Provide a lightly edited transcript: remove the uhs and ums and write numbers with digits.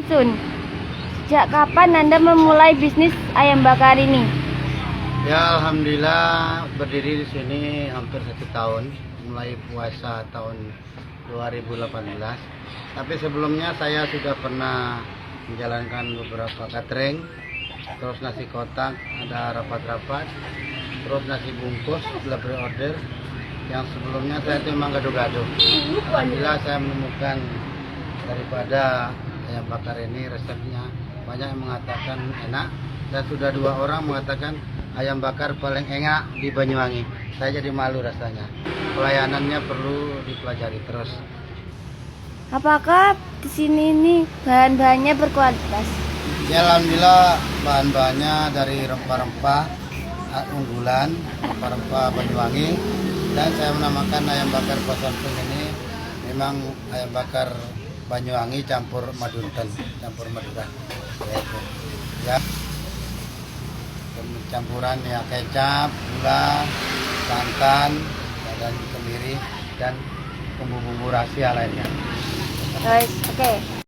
Sun, sejak kapan Anda memulai bisnis ayam bakar ini? Ya, alhamdulillah berdiri di sini hampir 1 tahun, mulai puasa tahun 2018. Tapi sebelumnya saya sudah pernah menjalankan beberapa catering, terus nasi kotak, ada rapat-rapat, terus nasi bungkus, delivery order. Yang sebelumnya saya itu memang gaduh-gaduh. Alhamdulillah saya menemukan daripada ayam bakar ini resepnya, banyak yang mengatakan enak, dan sudah 2 orang mengatakan ayam bakar paling enak di Banyuwangi. Saya jadi malu rasanya. Pelayanannya perlu dipelajari terus. Apakah di sini ini bahan-bahannya berkualitas? Ya, alhamdulillah bahan-bahannya dari rempah-rempah unggulan, rempah-rempah Banyuwangi, dan saya menamakan ayam bakar Posomping ini memang ayam bakar Banyuwangi campur Madunten, campur Madura. Ya, campuran ya kecap, gula, santan, dan kemiri, dan bumbu-bumbu rahasia lainnya. Guys, oke.